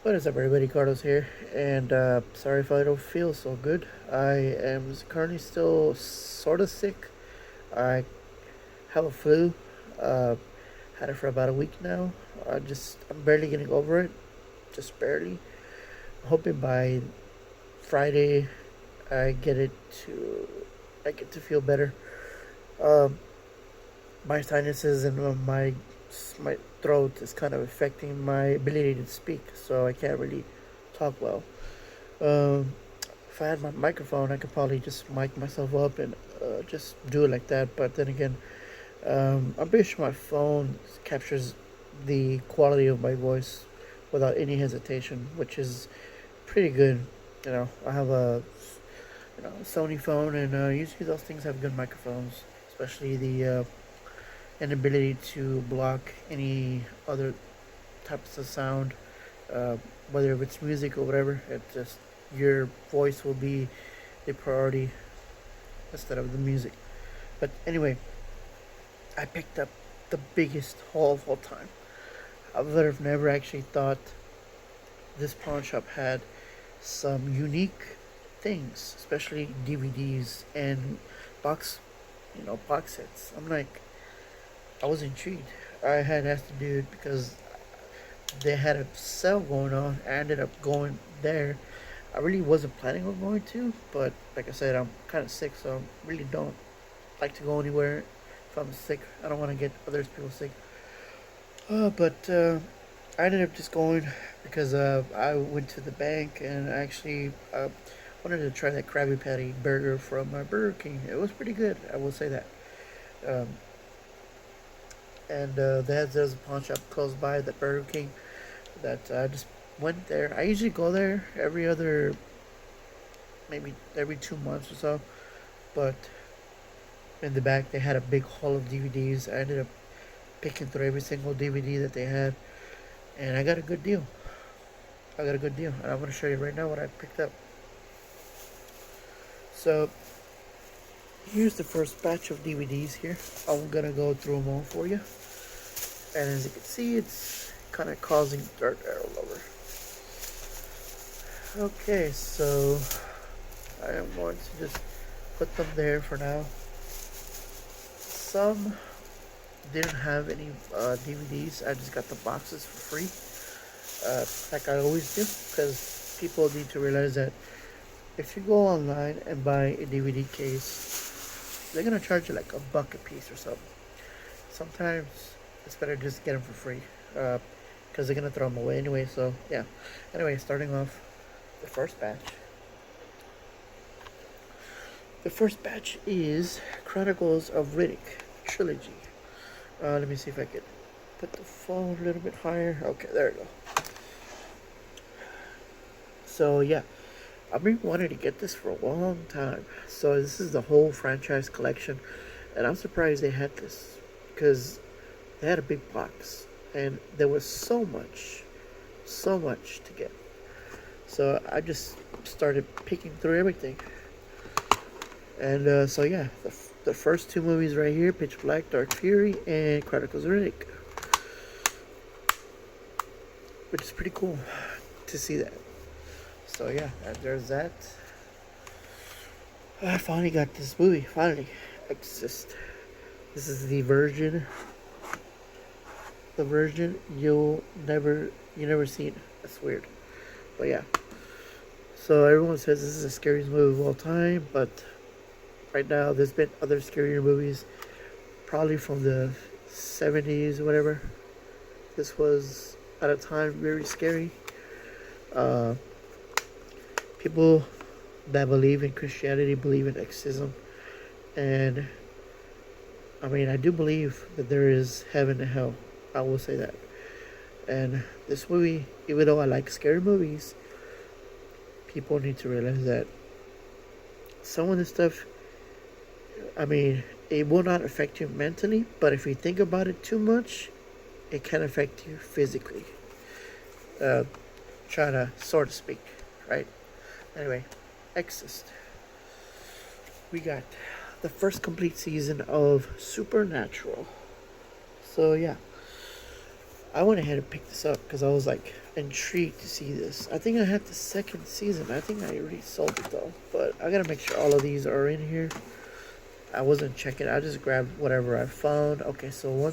What is up, everybody? Carlos here, and sorry if I don't feel so good. I am currently still sort of sick. I have a flu. Uh, had it for about a week now. I'm barely getting over it, just barely. I'm hoping by Friday I get it to I get to feel better. Um, my sinuses and my throat is kind of affecting my ability to speak, so I can't really talk well. Um, if I had my microphone, I could probably just mic myself up and just do it like that. But then again, I'm pretty sure my phone captures the quality of my voice without any hesitation, which is pretty good. I have a Sony phone, and usually those things have good microphones, especially the inability to block any other types of sound, uh, whether it's music or whatever. It just your voice will be the priority instead of the music. But anyway, I picked up the biggest haul of all time. I would have never actually thought this pawn shop had some unique things, especially DVDs and box, box sets. I was intrigued. I had asked the dude because they had a sale going on. I ended up going there. I really wasn't planning on going to, but like I said, I'm kind of sick, so I really don't like to go anywhere if I'm sick. I don't want to get other people sick. But I ended up just going because I went to the bank and I actually wanted to try that Krabby Patty burger from Burger King. It was pretty good, I will say that. Um, and there's a pawn shop close by the Burger King that I just went there. I usually go there maybe every 2 months or so. But in the back, they had a big haul of DVDs. I ended up picking through every single DVD that they had, and I got a good deal. And I'm gonna show you right now what I picked up. So here's the first batch of DVDs here. I'm gonna go through them all for you, and as you can see, it's kind of causing dirt all over. Okay, so I am going to just put them there for now. Some didn't have any DVDs. I just got the boxes for free, like I always do, because people need to realize that if you go online and buy a DVD case, they're gonna charge you like $1 a piece or something. Sometimes it's better just get them for free, because they're gonna throw them away anyway. So yeah. Anyway, starting off the first batch. The first batch is Chronicles of Riddick Trilogy. Let me see if I can put the phone a little bit higher. Okay, there we go. So yeah, I've been wanting to get this for a long time. So this is the whole franchise collection, and I'm surprised they had this because they had a big box, and there was so much to get. So I just started picking through everything, and so yeah, the first two movies right here: Pitch Black, Dark Fury, and Chronicles of Riddick, which is pretty cool to see that. So yeah, there's that. I finally got this movie. Finally, Exorcist. This is the version you never seen. That's weird, but yeah. So everyone says this is the scariest movie of all time, but right now there's been other scarier movies, probably from the 70s or whatever. This was at a time very scary. Uh, People that believe in Christianity believe in exorcism, and I mean I do believe that there is heaven and hell. I will say that. And this movie, even though I like scary movies, people need to realize that some of this stuff, I mean, it will not affect you mentally, but if you think about it too much, it can affect you physically. Uh, Trying to sort of speak, right? Anyway, Exorcist. We got the first complete season of Supernatural. So yeah, I went ahead and picked this up because I was like intrigued to see this. I think I had the second season. I think I already sold it though, but I gotta make sure all of these are in here. I wasn't checking. I just grabbed whatever I found. Okay, so one,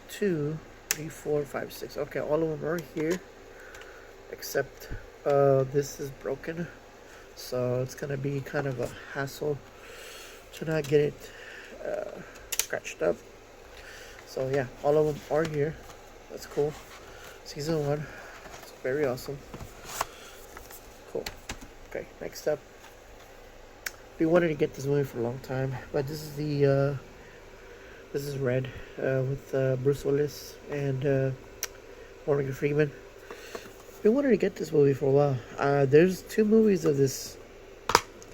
two, three, four, five, six. Okay, all of them are here, except this is broken, so it's gonna be kind of a hassle to not get it scratched up. So yeah, all of them are here. That's cool. Season 1. It's very awesome. Cool. Okay, next up. We wanted to get this movie for a long time, but this is Red with Bruce Willis and Morgan Freeman. We wanted to get this movie for a while. There's 2 movies of this.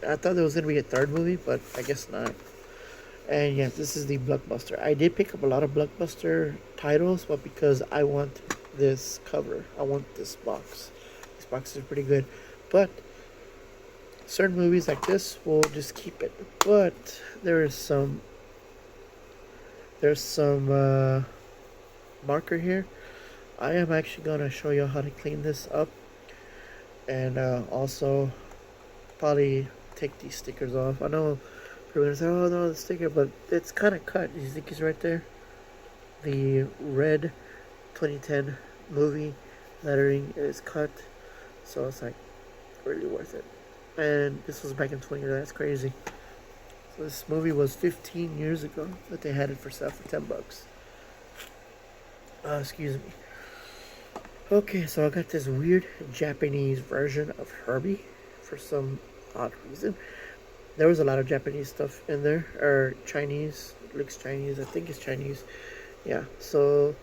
I thought there was gonna be a 3rd movie, but I guess not. And yeah, this is the Blockbuster. I did pick up a lot of Blockbuster titles, but because I want this cover, I want this box. This box is pretty good, but certain movies like this will just keep it. But there's some marker here. I am actually gonna show you how to clean this up, and also probably take these stickers off. I know people are gonna say, "Oh no, the sticker," but it's kind of cut. You think it's right there? The red 2010 movie lettering is cut, so it's like really worth it. And this was back in 20. That's crazy. So this movie was 15 years ago that they had it for sale for $10. Excuse me. Okay, so I got this weird Japanese version of Herbie for some odd reason. There was a lot of Japanese stuff in there, or Chinese. It looks Chinese. I think it's Chinese. Yeah, so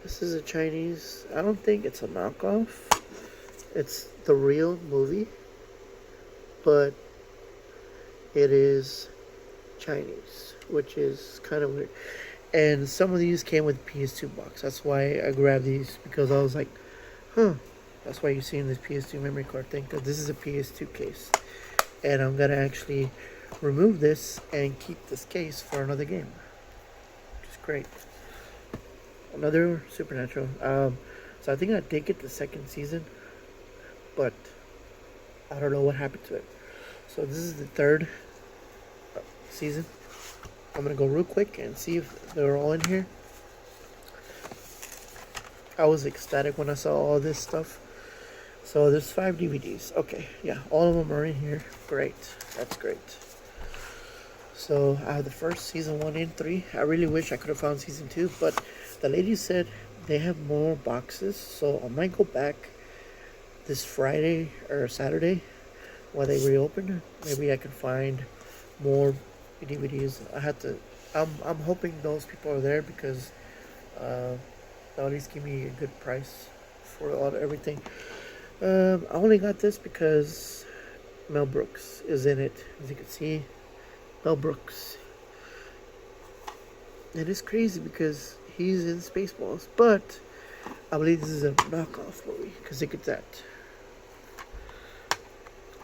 this is a Chinese. I don't think it's a knockoff. It's the real movie, but it is Chinese, which is kind of weird. And some of these came with PS2 box. That's why I grabbed these, because I was like, huh. That's why you're seeing this PS2 memory card thing, because this is a PS2 case. And I'm going to actually remove this and keep this case for another game, which is great. Another Supernatural. So I think I did get the second season, but I don't know what happened to it. So this is the 3rd season. I'm gonna go real quick and see if they're all in here. I was ecstatic when I saw all this stuff. So there's 5 DVDs. Okay, yeah, all of them are in here. Great, that's great. So I have the first season 1 and 3. I really wish I could have found season 2, but the lady said they have more boxes, so I might go back this Friday or Saturday while they reopen. Maybe I can find more DVDs. I'm hoping those people are there, because they'll at least give me a good price for everything. I only got this because Mel Brooks is in it. As you can see, Mel Brooks. It is crazy because he's in Spaceballs, but I believe this is a knockoff movie, because look at that.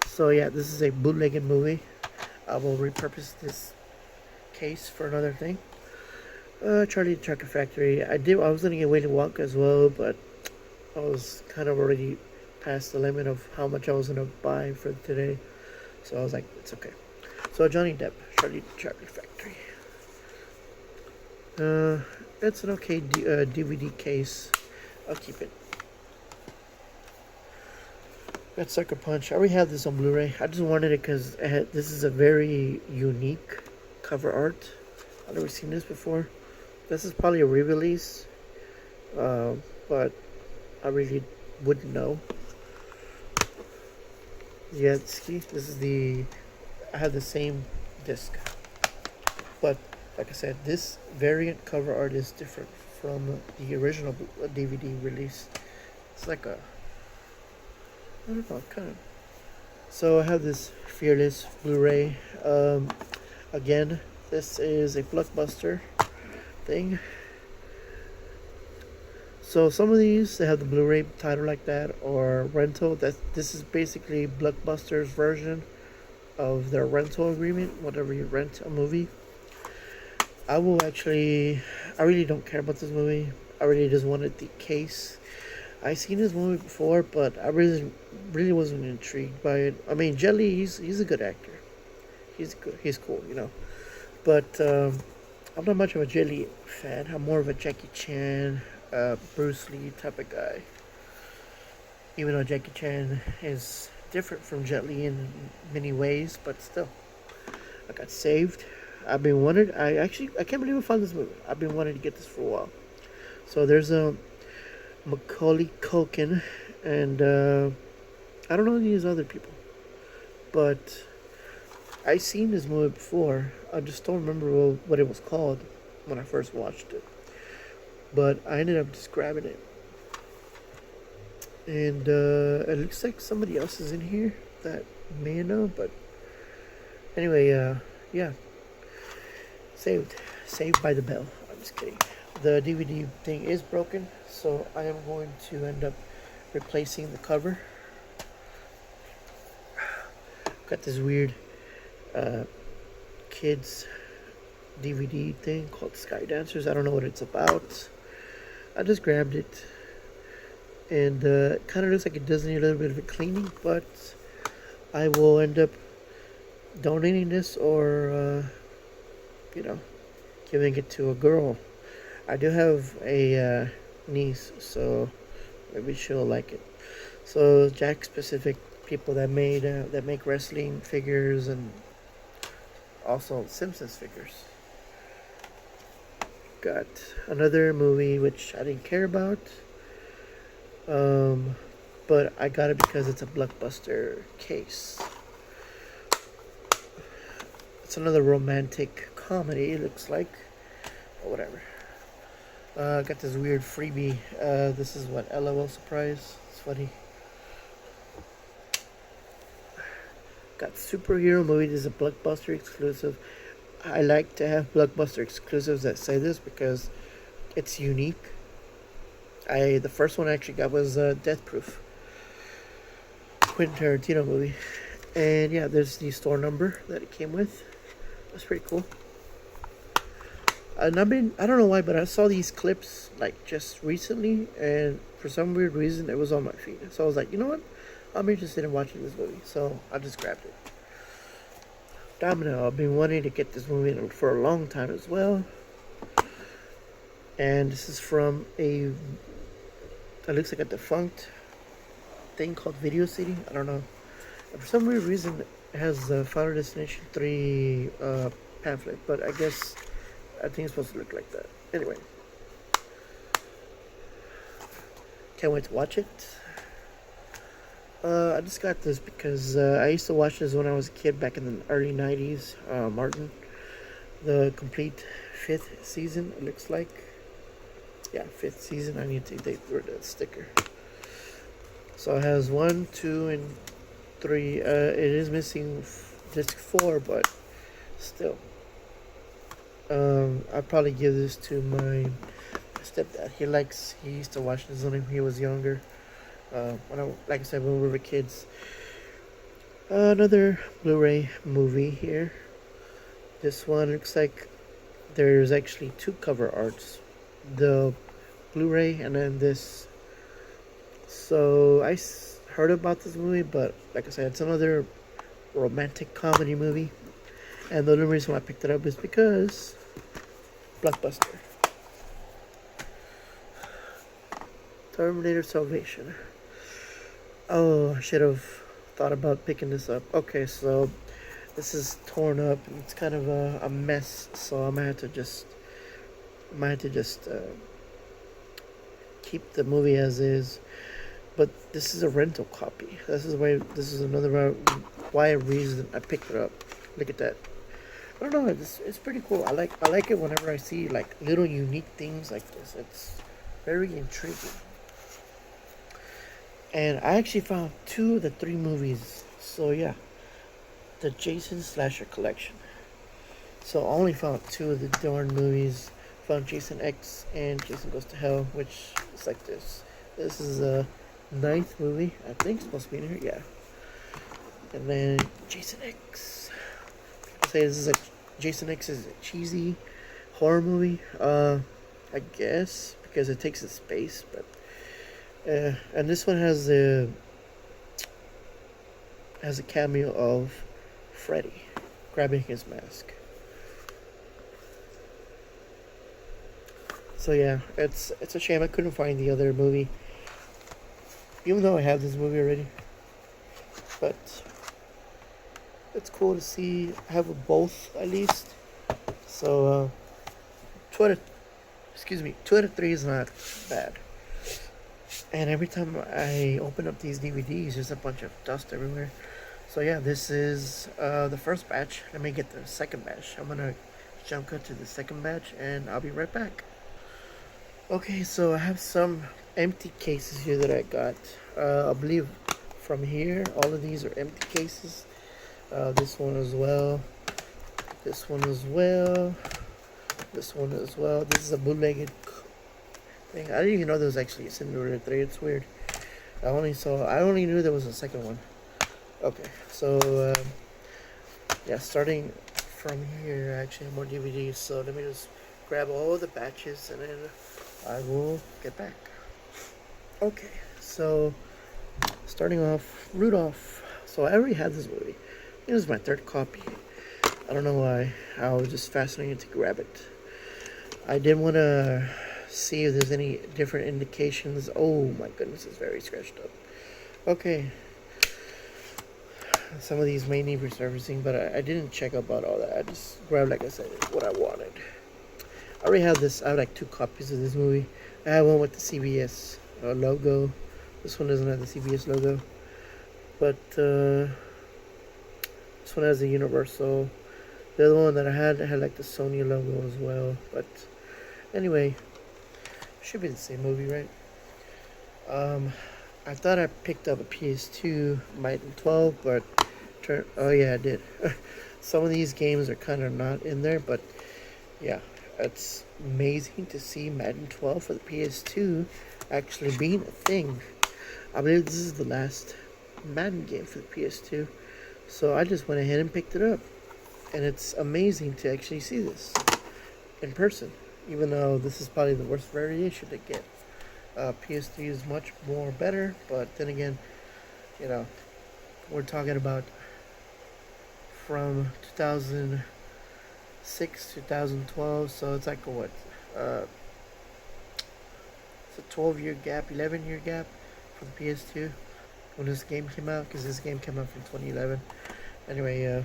So yeah, this is a bootlegged movie. I will repurpose this case for another thing. Charlie the Chocolate Factory. I was gonna get Willy Wonka as well, but I was kind of already past the limit of how much I was gonna buy for today. So I was like, it's okay. So Johnny Depp, Charlie the Chocolate Factory. It's an okay DVD case. I'll keep it. Got Sucker Punch. I already have this on Blu-ray. I just wanted it because this is a very unique cover art. I've never seen this before. This is probably a re-release, but I really wouldn't know. Yetsky. This is I have the same disc, but like I said, this variant cover art is different from the original DVD release. It's like a, I don't know, kind of. So I have this Fearless Blu-ray. Again, this is a Blockbuster thing. So some of these, they have the Blu-ray title like that, or rental. This is basically Blockbuster's version of their rental agreement. Whenever you rent a movie, I will actually. I really don't care about this movie. I really just wanted the case. I seen this movie before, but I really wasn't intrigued by it. I mean, Jet Li, he's a good actor. He's good. He's cool, you know. But I'm not much of a Jet Li fan. I'm more of a Jackie Chan, Bruce Lee type of guy. Even though Jackie Chan is different from Jet Li in many ways, but still, I got saved. I've been wanted. I can't believe I found this movie. I've been wanting to get this for a while. So there's a Macaulay Culkin, and I don't know any of these other people, but I seen this movie before. I just don't remember what it was called when I first watched it. But I ended up just grabbing it, and it looks like somebody else is in here that may know. But anyway, yeah, saved by the bell. I'm just kidding. The DVD thing is broken, so I am going to end up replacing the cover. Got this weird kids DVD thing called Sky Dancers. I don't know what it's about. I just grabbed it, and it kind of looks like it does need a little bit of a cleaning, but I will end up donating this or, giving it to a girl. I do have a niece, so maybe she'll like it. So Jakks Pacific, people that make wrestling figures and also Simpsons figures. Got another movie which I didn't care about, but I got it because it's a Blockbuster case. It's another romantic comedy, it looks like, or whatever. Got this weird freebie. This is what, LOL surprise. It's funny. Got superhero movie. This is a Blockbuster exclusive. I like to have Blockbuster exclusives that say this because it's unique. The first one I actually got was Death Proof, Quentin Tarantino movie, and yeah, there's the store number that it came with. That's pretty cool. And I don't know why, but I saw these clips like just recently, and for some weird reason, it was on my feed. So I was like, you know what? I'm interested in watching this movie, so I just grabbed it. Domino. I've been wanting to get this movie for a long time as well. And this is from it looks like a defunct thing called Video City. I don't know. For some weird reason, it has the Final Destination 3 pamphlet, but I think it's supposed to look like that. Anyway. Can't wait to watch it. I just got this because I used to watch this when I was a kid back in the early 90s. Martin. The complete 5th season, it looks like. Yeah, 5th season. I need to take that sticker. So it has 1, 2, and 3. It is missing disc 4, but still. I'd probably give this to my stepdad. He used to watch this when he was younger. Like I said, when we were kids. Another Blu-ray movie here. This one looks like there's actually 2 cover arts. The Blu-ray and then this. So I heard about this movie, but like I said, it's another romantic comedy movie. And the only reason why I picked it up is because Blockbuster. Terminator Salvation. Oh, I should have thought about picking this up. Okay, so this is torn up. It's kind of a mess, so I might have to just keep the movie as is. But this is a rental copy. This is another reason I picked it up. Look at that. I don't know. It's pretty cool. I like it whenever I see like little unique things like this. It's very intriguing. And I actually found 2 of the 3 movies. So yeah, the Jason Slasher collection. So I only found 2 of the darn movies. Found Jason X and Jason Goes to Hell, which is like this. This is a 9th movie. I think it's supposed to be in here. Yeah. And then Jason X. People say this is Jason X is a cheesy horror movie. I guess because it takes a space, but and this one has a cameo of Freddy grabbing his mask. So yeah, it's a shame I couldn't find the other movie, even though I have this movie already. But it's cool to see have both at least. So 2 out of 3 is not bad. And every time I open up these DVDs, there's a bunch of dust everywhere. So yeah, this is the first batch. Let me get the second batch. I'm gonna jump cut to the second batch, and I'll be right back. Okay, so I have some empty cases here that I got. I believe from here, all of these are empty cases. This one as well. This one as well. This one as well. This is a bootlegged thing. I didn't even know there was actually a Simulator 3. It's weird. I only knew there was a second one. Okay, so yeah, starting from here, I actually have more DVDs. So let me just grab all the batches and then I will get back. Okay, so starting off, Rudolph. So I already had this movie. It was my third copy. I don't know why. I was just fascinated to grab it. I did want to see if there's any different indications. Oh my goodness, it's very scratched up. Okay. Some of these may need resurfacing, but I didn't check about all that. I just grabbed, like I said, what I wanted. I already have this. I have like 2 copies of this movie. I have one with the CBS logo. This one doesn't have the CBS logo. But this one has the Universal. The other one that I had like the Sony logo as well. But anyway, should be the same movie, right? I thought I picked up a PS2 Madden 12, but oh yeah, I did. Some of these games are kind of not in there, but yeah, it's amazing to see Madden 12 for the PS2 actually being a thing. I believe this is the last Madden game for the PS2, so I just went ahead and picked it up, and it's amazing to actually see this in person, even though this is probably the worst variation to get. PS3 is much more better, but then again, you know, we're talking about from 2006 2012, so it's like what, it's a 12-year gap, 11-year gap for the PS2 when this game came out, because this game came out from 2011. Anyway,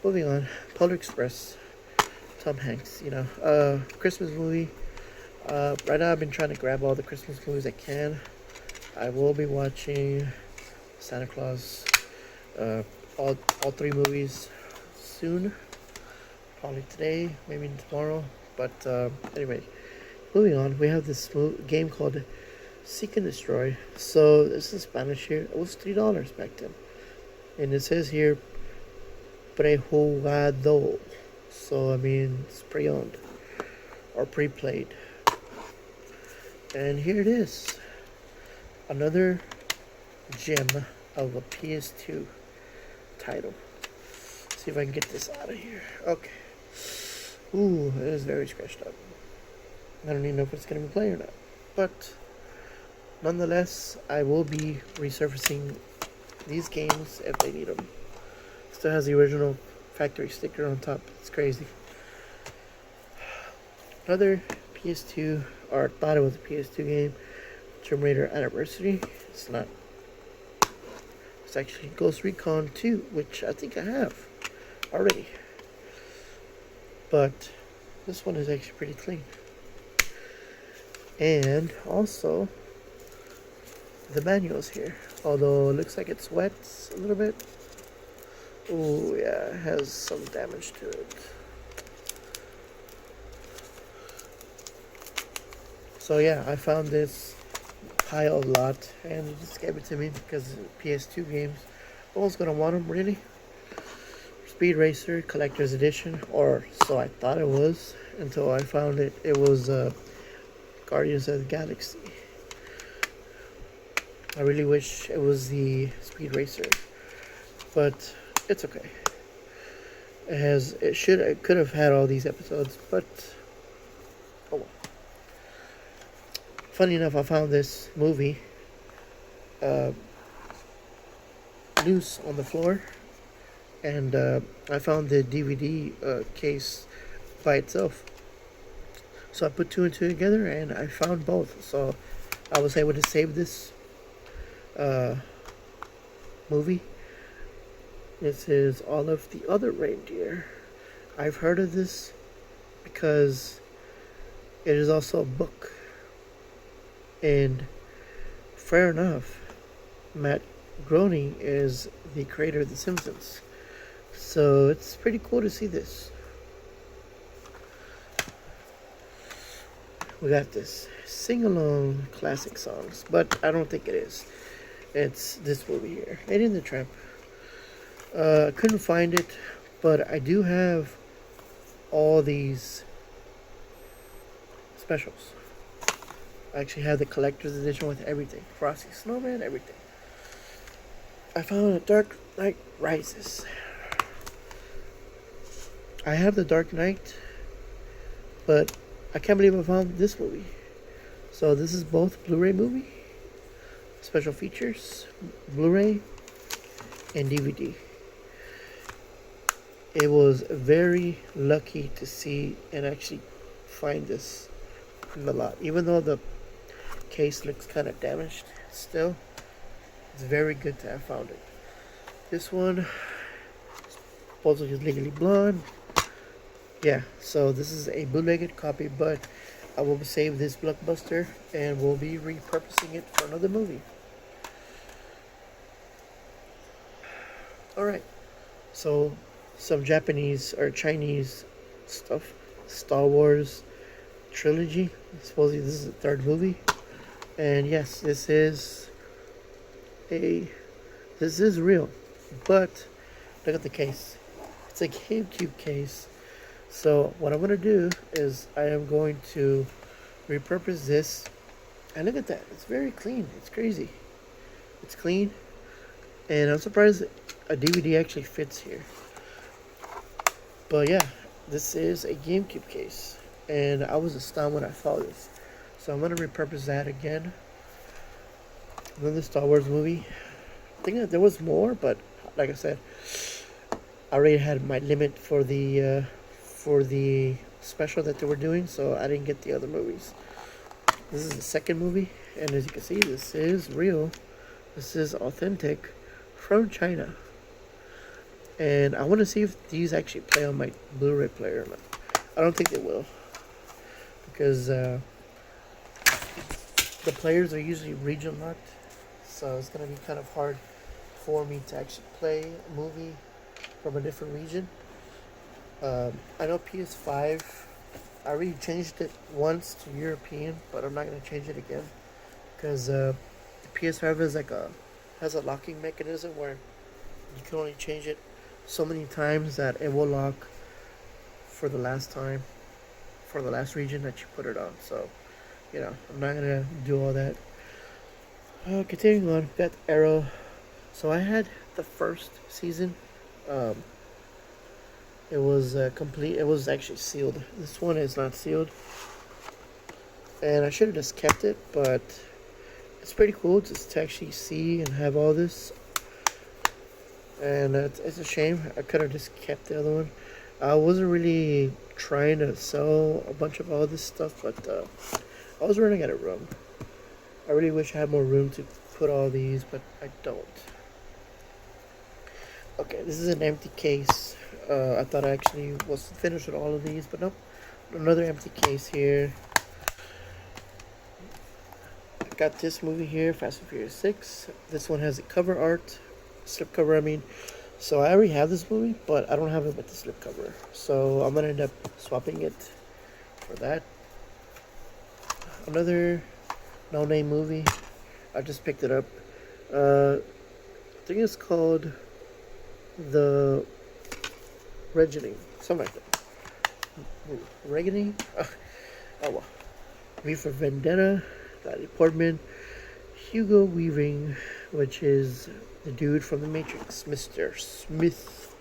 moving on. Polar Express, Tom Hanks, Christmas movie. Right now I've been trying to grab all the Christmas movies I can. I will be watching Santa Claus, all 3 movies soon. Probably today, maybe tomorrow. But anyway, moving on. We have this game called Seek and Destroy. So this is Spanish here. It was $3 back then. And it says here, prejugado. So I mean, it's pre-owned or pre-played. And here it is. Another gem of a PS2 title. Let's see if I can get this out of here. Okay. Ooh, it is very scratched up. I don't even know if it's going to be playing or not. But nonetheless, I will be resurfacing these games if they need them. Still has the original factory sticker on top. It's crazy. Another PS2, or thought it was a PS2 game, Tomb Raider Anniversary. It's not. It's actually Ghost Recon 2, which I think I have already. But this one is actually pretty clean. And also, the manual's here. Although it looks like it's wet a little bit. Oh yeah, it has some damage to it. So yeah, I found this pile a lot, and they just gave it to me because PS2 games. No one's gonna want them, really. Speed Racer Collector's Edition, or so I thought it was, until I found it. It was Guardians of the Galaxy. I really wish it was the Speed Racer, but it's okay. It could have had all these episodes, but funny enough, I found this movie uh, loose on the floor, and I found the DVD case by itself. So I put two and two together, and I found both. So I was able to save this uh, movie. This is All of the Other Reindeer. I've heard of this because it is also a book. And fair enough, Matt Groening is the creator of The Simpsons. So it's pretty cool to see this. We got this sing-along classic songs, but I don't think it is. It's this movie here, Lady and the Tramp. I couldn't find it, but I do have all these specials. I actually have the collector's edition with everything. Frosty Snowman, everything. I found a Dark Knight Rises. I have the Dark Knight, but I can't believe I found this movie. So this is both Blu-ray movie, special features, Blu-ray, and DVD. It was very lucky to see and actually find this in the lot. Even though the case looks kind of damaged, still, it's very good to have found it. This one also is Legally Blonde. Yeah, so this is a bootlegged copy, but I will save this blockbuster and we'll be repurposing it for another movie. Alright, so some Japanese or Chinese stuff. Star Wars trilogy. Supposedly this is the third movie. And yes, this is real. But look at the case. It's a GameCube case. So what I'm gonna do is I am going to repurpose this. And look at that. It's very clean. It's crazy. It's clean. And I'm surprised a DVD actually fits here. But yeah, this is a GameCube case. And I was astounded when I saw this. So I'm going to repurpose that again. Another Star Wars movie. I think that there was more, but like I said, I already had my limit for the special that they were doing, so I didn't get the other movies. This is the second movie, and as you can see, this is real. This is authentic from China. And I want to see if these actually play on my Blu-ray player. I don't think they will, because the players are usually region locked, so it's going to be kind of hard for me to actually play a movie from a different region. I know PS5, I already changed it once to European, but I'm not going to change it again, because the PS5 is has a locking mechanism where you can only change it so many times that it will lock for the last time, for the last region that you put it on. So, you know, I'm not gonna do all that. Continuing on, got Arrow. So I had the first season. It was complete. It was actually sealed. This one is not sealed, and I should have just kept it, but it's pretty cool just to actually see and have all this. And it's a shame. I could have just kept the other one. I wasn't really trying to sell a bunch of all this stuff, but I was running out of room. I really wish I had more room to put all these, but I don't. Okay, this is an empty case. I thought I actually was finished with all of these, but nope. Another empty case here. I got this movie here, Fast and Furious 6. This one has a cover art. Slipcover, I mean. So I already have this movie, but I don't have it with the slipcover. So I'm gonna end up swapping it for that. Another no-name movie. I just picked it up. I think it's called The Regening, something like that. Regening? Oh well. V for Vendetta. Natalie Portman. Hugo Weaving, which is the dude from The Matrix, Mr. Smith,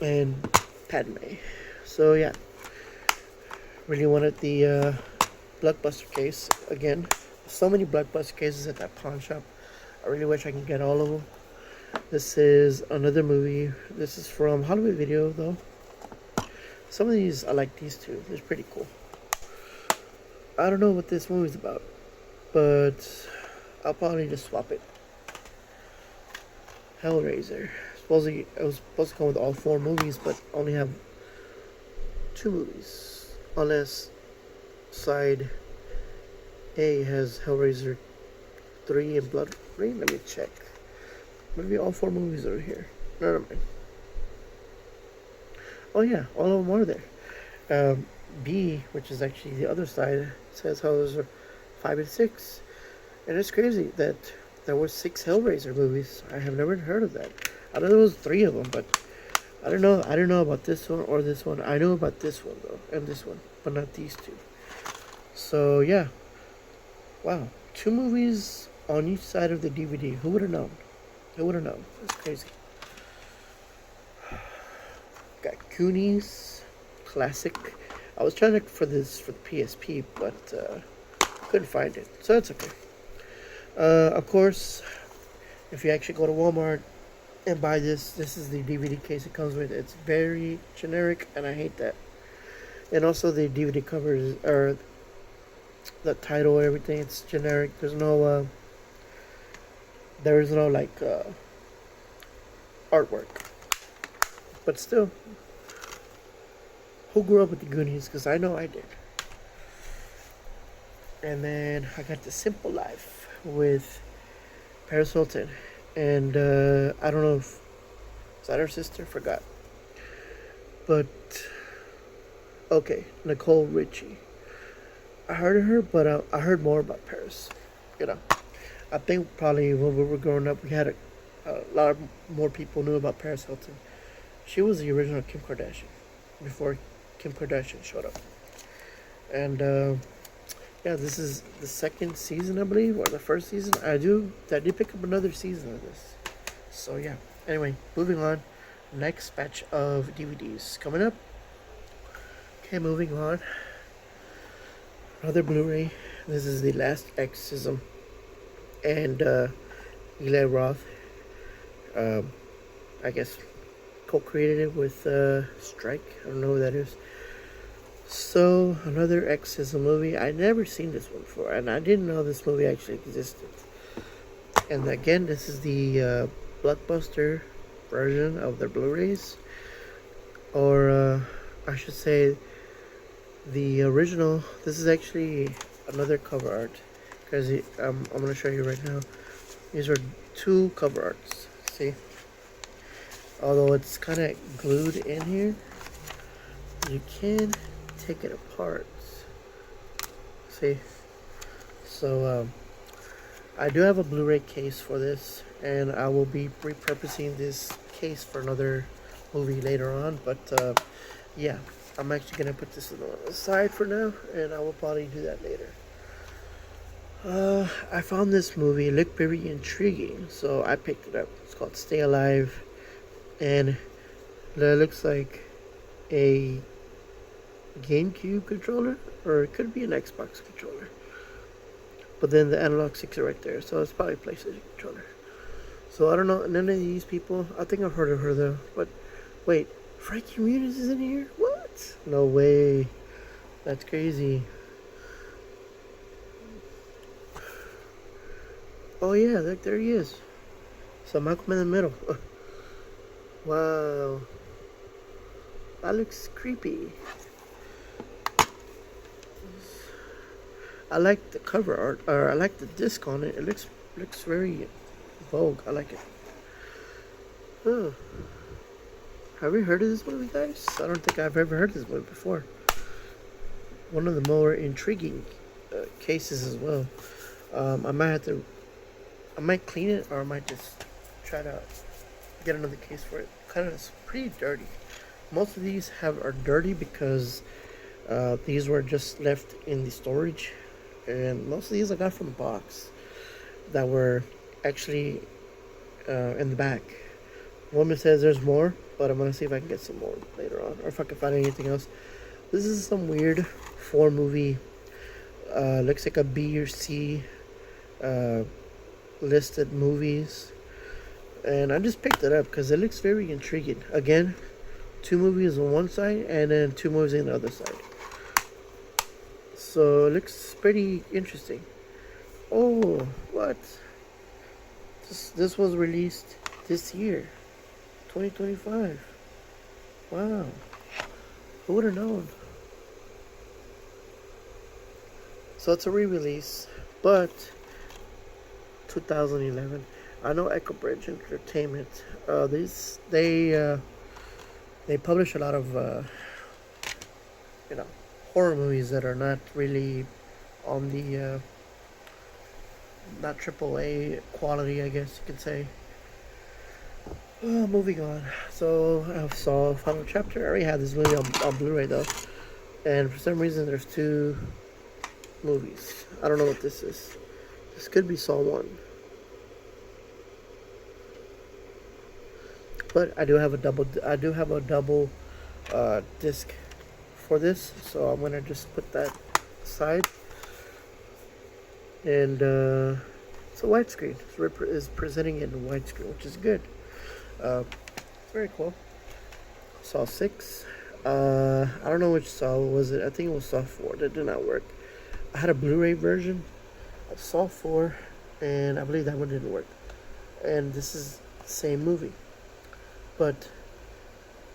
and Padme. So yeah, really wanted the Blockbuster case again. So many Blockbuster cases at that pawn shop. I really wish I can get all of them. This is another movie. This is from Hollywood Video though. Some of these, I like these two. They're pretty cool. I don't know what this movie's about, but I'll probably just swap it. Hellraiser. Supposedly, it was supposed to come with all 4 movies, but only have 2 movies. Unless side A has Hellraiser 3 and Blood Rain. Let me check. Maybe all 4 movies are here. Never mind. Oh yeah, all of them are there. B, which is actually the other side, says Hellraiser 5 and 6. And it's crazy that there were 6 Hellraiser movies. I have never heard of that. I know there was 3 of them, but I don't know. I don't know about this one or this one. I know about this one though, and this one, but not these 2. So yeah, wow, 2 movies on each side of the DVD. Who would have known? Who would have known? That's crazy. Got Goonies, classic. I was trying to look for this for the PSP, but couldn't find it, so that's okay. Of course, if you actually go to Walmart and buy this is the DVD case it comes with. It's very generic, and I hate that. And also the DVD covers, or the title, everything, it's generic. There's no like artwork. But still, who grew up with the Goonies? Because I know I did. And then I got The Simple Life with Paris Hilton. And I don't know if, is that her sister? Forgot. But, okay, Nicole Richie. I heard of her, but I heard more about Paris. You know, I think probably when we were growing up, we had a lot more people knew about Paris Hilton. She was the original Kim Kardashian before Kim Kardashian showed up. And yeah, this is the 2nd season, I believe, or the 1st season. I did pick up another season of this. So yeah. Anyway, moving on. Next batch of DVDs coming up. Okay, moving on. Another Blu-ray. This is The Last Exorcism. And Eli Roth, I guess, co-created it with Strike. I don't know who that is. So, another Exorcism movie. I'd never seen this one before, and I didn't know this movie actually existed. And again, this is the Blockbuster version of the Blu-rays. Or, I should say, the original. This is actually another cover art. Because I'm going to show you right now. These are 2 cover arts. See? Although it's kind of glued in here, you can take it apart. See? So, I do have a Blu-ray case for this, and I will be repurposing this case for another movie later on. But, yeah, I'm actually going to put this on the side for now, and I will probably do that later. I found this movie, it looked very intriguing, so I picked it up. It's called Stay Alive, and it looks like a GameCube controller, or it could be an Xbox controller. But then the analog sticks are right there, so it's probably a PlayStation controller. So I don't know, none of these people, I think I've heard of her though, but wait, Frankie Muniz is in here? What? No way. That's crazy. Oh yeah, look, there he is. So Malcolm in the Middle. Wow. That looks creepy. I like the cover art, or I like the disc on it. It looks very Vogue. I like it. Oh. Have you heard of this movie, guys? I don't think I've ever heard of this movie before. One of the more intriguing cases as well. I might clean it, or I might just try to get another case for it. Kind of pretty dirty. Most of these are dirty because these were just left in the storage, and most of these I got from the box that were actually in the back. Woman says there's more, but I'm gonna see if I can get some more later on, or if I can find anything else. This is some weird 4 movie Looks like a B or C uh, listed movies, and I just picked it up because it looks very intriguing. Again, two movies on one side and then two movies on the other side. So it looks pretty interesting. Oh, what? This was released this year, 2025. Wow, who would have known? So it's a re-release, but 2011. I know Echo Bridge Entertainment. They publish a lot of you know, horror movies that are not really on the not AAA quality, I guess you could say. Moving on. So I saw Final Chapter. I already had this movie on Blu-ray though, and for some reason there's two movies. I don't know what this is. This could be Saw 1. But I do have a double disc for this, so I'm gonna just put that aside. And it's a widescreen. It's presenting it in widescreen, which is good. Very cool. Saw 6. I don't know which Saw was it. I think it was Saw 4. That did not work. I had a Blu-ray version of Saw 4, and I believe that one didn't work. And this is the same movie, but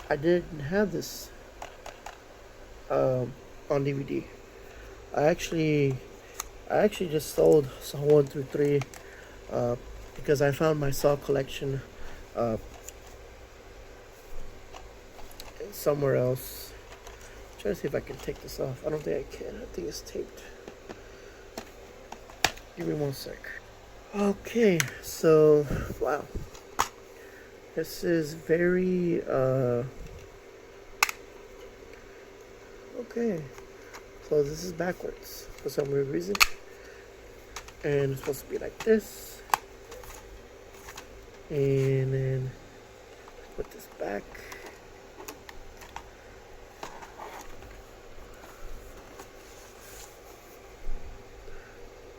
I didn't have this on DVD. I actually just sold Saw 1 through 3 because I found my Saw collection somewhere else. Try to see if I can take this off. I don't think I can. I think it's taped. Give me 1 sec. Okay, so wow. This is very okay. So this is backwards for some weird reason. And it's supposed to be like this. And then put this back.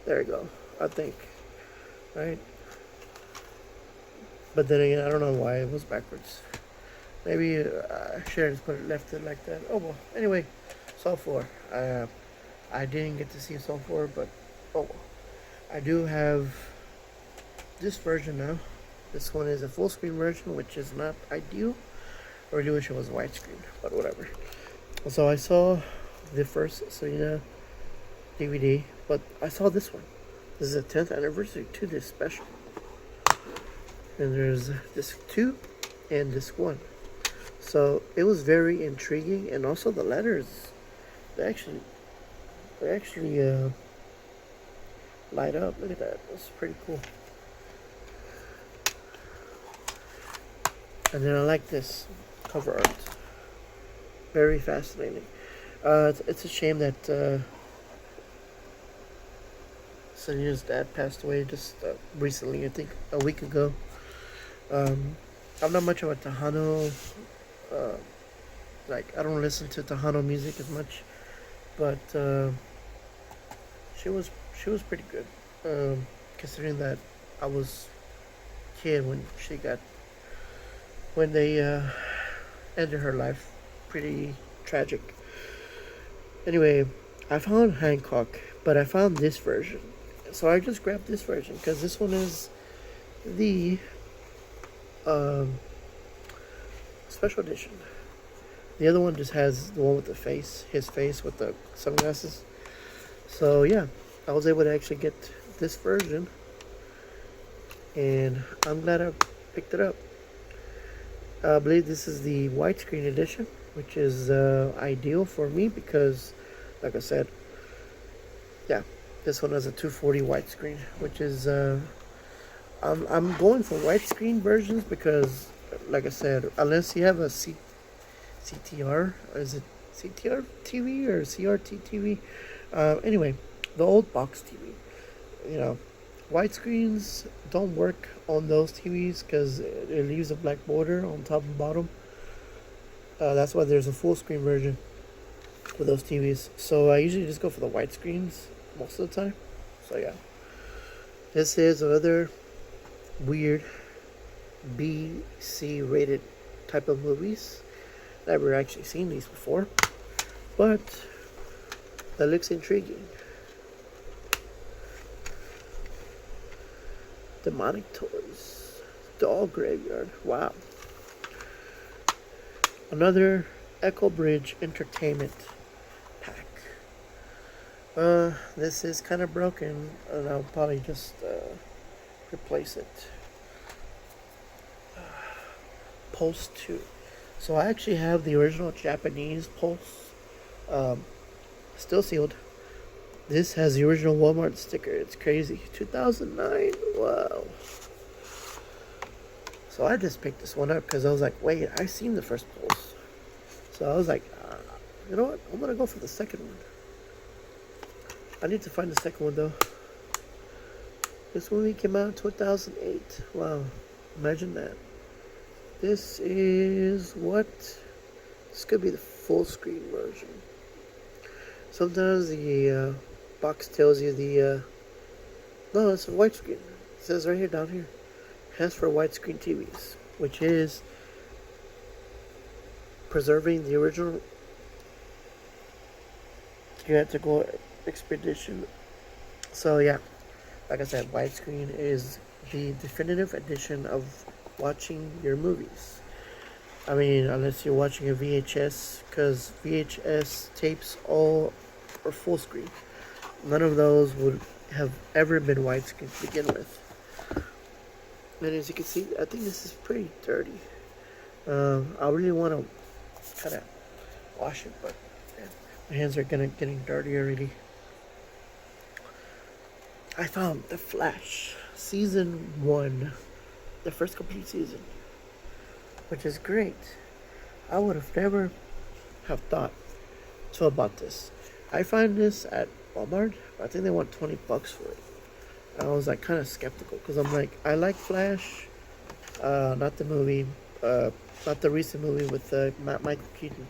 There you go, I think. Right? But then again, I don't know why it was backwards. Maybe I should have just left it like that. Oh well. Anyway, Saw 4. I didn't get to see Saw 4, but oh well. I do have this version now. This one is a full screen version, which is not ideal. I really wish it was widescreen, but whatever. So I saw the first Selena DVD, but I saw this one. This is a 10th anniversary to this special. And there's disc 2 and disc 1. So it was very intriguing, and also the letters, they actually light up. Look at that. That's pretty cool. And then I like this cover art. Very fascinating. It's a shame that Selena's dad passed away just recently, I think a week ago. I'm not much of a Tejano, I don't listen to Tejano music as much, but she was pretty good, considering that I was a kid when they ended her life. Pretty tragic. Anyway, I found Hancock, but I found this version, so I just grabbed this version because this one is the special edition. The other one just has the one with his face with the sunglasses. So yeah, I was able to actually get this version, and I'm glad I picked it up. I believe this is the widescreen edition, which is ideal for me because, like I said, yeah, this one has a 240 widescreen, which is I'm going for widescreen versions because, like I said, unless you have a CTR, is it CTR TV or CRT TV? Anyway, the old box TV, widescreens don't work on those TVs because it leaves a black border on top and bottom. That's why there's a full screen version for those TVs. So I usually just go for the widescreens most of the time. So yeah, this is another weird B, C rated type of movies. Never actually seen these before, but that looks intriguing. Demonic Toys, Doll Graveyard. Wow. Another Echo Bridge Entertainment pack. This is kind of broken, and I'll probably just replace it. Pulse 2. So I actually have the original Japanese Pulse, still sealed. This has the original Walmart sticker. It's crazy. 2009. Wow. So I just picked this one up because I was like, wait, I seen the first Pulse. So I was like, you know what? I'm gonna go for the second one. I need to find the second one though. This movie came out in 2008. Wow. Imagine that. This is what? This could be the full screen version. Sometimes the box tells you no, it's a widescreen. It says right here, down here. Has for widescreen TVs, which is preserving the original theatrical expedition. So yeah, like I said, widescreen is the definitive edition of watching your movies. I mean, unless you're watching a VHS, because VHS tapes all are full screen. None of those would have ever been widescreen to begin with. And as you can see, I think this is pretty dirty. I really want to kind of wash it, but man, my hands are getting dirty already. I found The Flash, Season 1, the first complete season, which is great. I would have never have thought to about this. I find this at Walmart. I think they want $20 for it. I was like kind of skeptical because I'm like, I like Flash, not the movie, not the recent movie with Michael Keaton.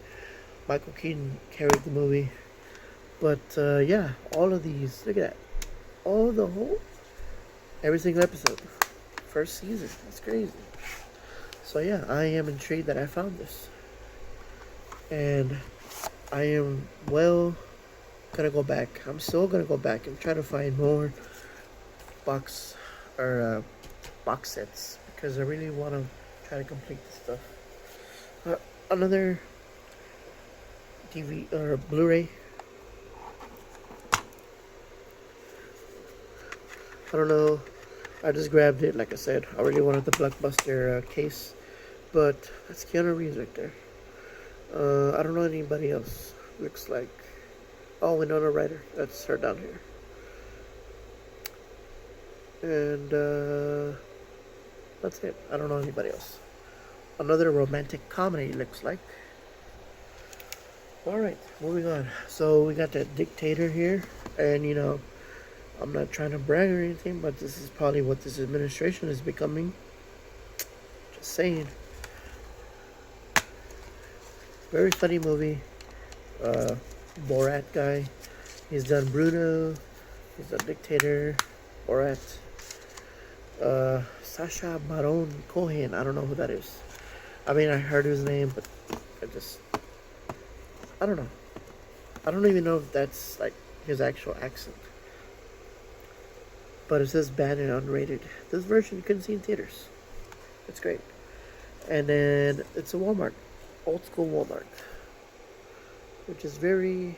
Michael Keaton carried the movie, but yeah, all of these. Look at that, every single episode, first season. That's crazy. So yeah, I am intrigued that I found this, and I am gonna go back. I'm still gonna go back and try to find more box sets because I really want to try to complete this stuff. Another DVD or Blu-ray. I don't know. I just grabbed it. Like I said, I really wanted the Blockbuster case, but that's Keanu Reeves right there. I don't know anybody else. Looks like Winona Ryder. That's her down here. And that's it. I don't know anybody else. Another romantic comedy, looks like. Alright, moving on. So we got that Dictator here. And you know, I'm not trying to brag or anything, but this is probably what this administration is becoming. Just saying. Very funny movie. Borat guy. He's done Bruno. He's done Dictator. Borat. Sacha Baron Cohen. I don't know who that is. I mean, I heard his name, but I don't know. I don't even know if that's like his actual accent. But it says banned and unrated. This version you couldn't see in theaters. It's great. And then it's a Walmart. Old school Walmart. Which is very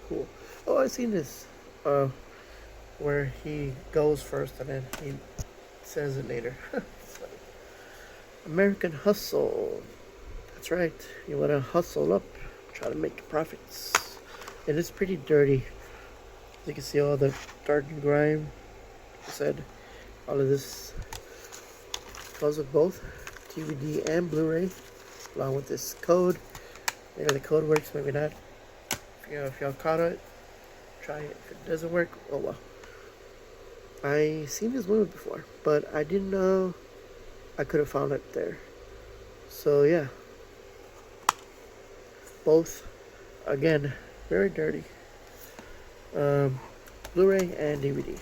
cool. Oh, I've seen this. Where he goes first and then he says it later. American Hustle. That's right. You want to hustle up, try to make profits. It is pretty dirty. You can see all the dirt and grime. Like I said, all of this comes with both DVD and Blu-ray, along with this code. Maybe the code works, maybe not. If y'all caught it, try it. If it doesn't work, oh well. I seen this movie before, but I didn't know I could have found it there. So yeah, both again very dirty. Blu-ray and DVD.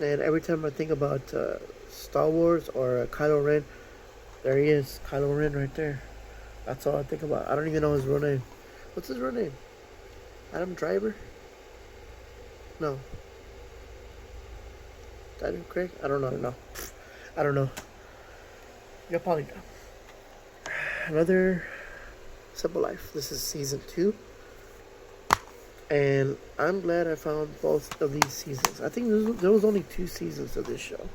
And every time I think about Star Wars or Kylo Ren, there he is, Kylo Ren right there. That's all I think about. I don't even know his real name. What's his real name? Adam Driver? No. Daniel Craig? I don't know. I don't know. You'll probably know. Another Simple Life. This is season 2. And I'm glad I found both of these seasons. I think there was only 2 seasons of this show.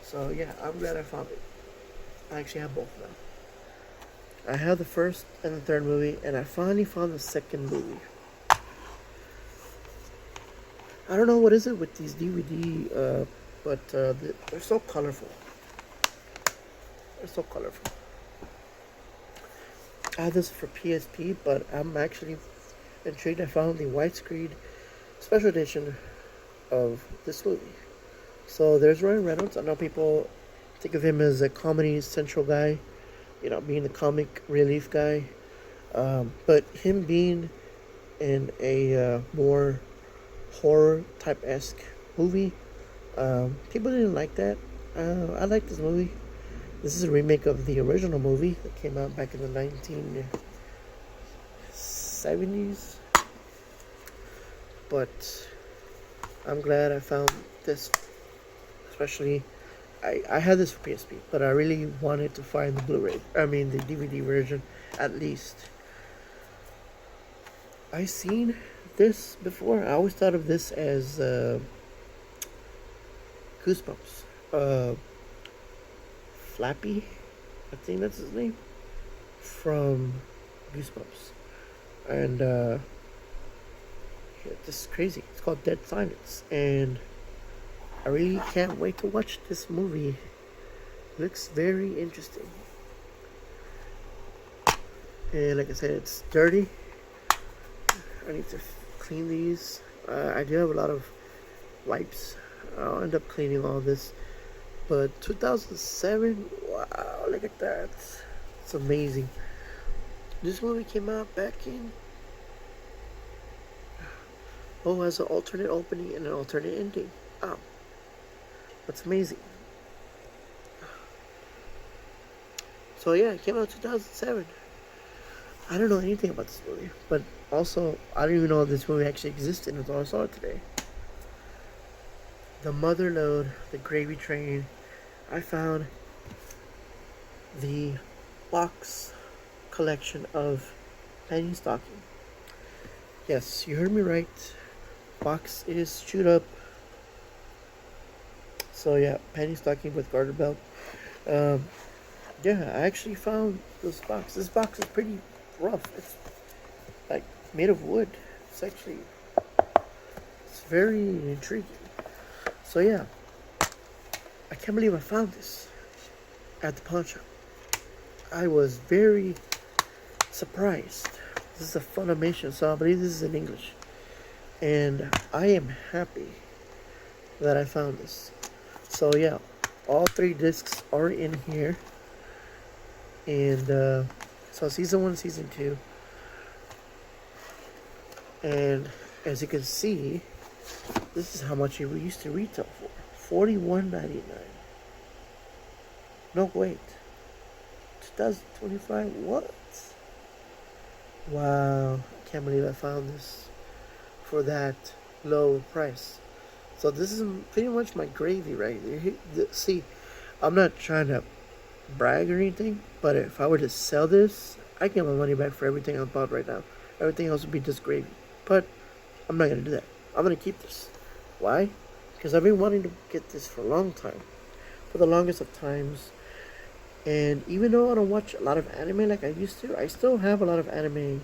So yeah, I'm glad I found it. I actually have both now. I have the first and the third movie, and I finally found the second movie. I don't know what is it with these DVD, but they're so colorful. They're so colorful. I have this for PSP, but I'm actually intrigued. I found the widescreen special edition of this movie. So there's Ryan Reynolds. I know people think of him as a Comedy Central guy, being the comic relief guy. But him being in a more horror type-esque movie, people didn't like that. I like this movie. This is a remake of the original movie that came out back in the 1970s. But I'm glad I found this. Especially, I had this for PSP, but I really wanted to find the the DVD version at least. I seen this before. I always thought of this as Goosebumps. Flappy, I think that's his name, from Goosebumps. And this is crazy. It's called Dead Silence, and I really can't wait to watch this movie. It looks very interesting. And like I said, it's dirty. I need to clean these. I do have a lot of wipes. I'll end up cleaning all this. But 2007, wow, look at that. It's amazing. This movie came out back in... Oh, it has an alternate opening and an alternate ending. Oh, that's amazing. So yeah, it came out in 2007. I don't know anything about this movie, but also I didn't even know this movie actually existed until I saw it today. The Mother Lode, The Gravy Train. I found the box collection of Penny Stocking. Yes, you heard me right. Box is chewed up. So yeah, Penny Stocking with garter belt. Yeah, I actually found this box. This box is pretty rough. It's like made of wood. It's very intriguing. So yeah, I can't believe I found this at the pawn shop. I was very surprised. This is a Funimation, so I believe this is in English. And I am happy that I found this. So yeah, all 3 discs are in here. And so season 1, season 2. And as you can see, this is how much it used to retail for. $41.99. No, wait. 2025? What? Wow. I can't believe I found this for that low price. So this is pretty much my gravy right here. See, I'm not trying to brag or anything, but if I were to sell this, I get my money back for everything I bought right now. Everything else would be just gravy. But I'm not going to do that. I'm going to keep this. Why? Because I've been wanting to get this for a long time. For the longest of times. And even though I don't watch a lot of anime like I used to, I still have a lot of anime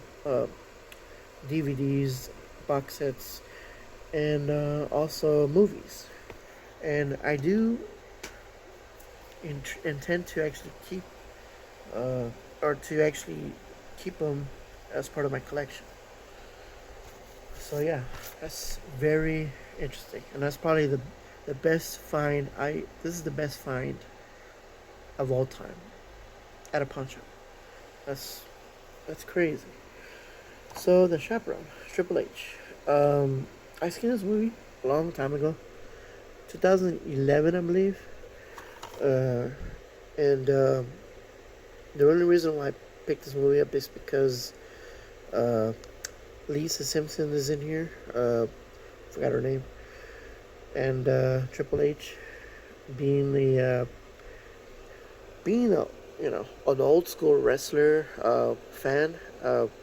DVDs, box sets, and also movies. And I do intend to actually keep keep them as part of my collection. So yeah, that's very interesting, and that's probably the best find. This is the best find of all time at a pawn shop. That's crazy. So the Chaperone, Triple H. Um, I seen this movie a long time ago, 2011, I believe. Uh, and the only reason why I picked this movie up is because uh, Lisa Simpson is in here. Forgot her name. And Triple H, being being a an old school wrestler fan,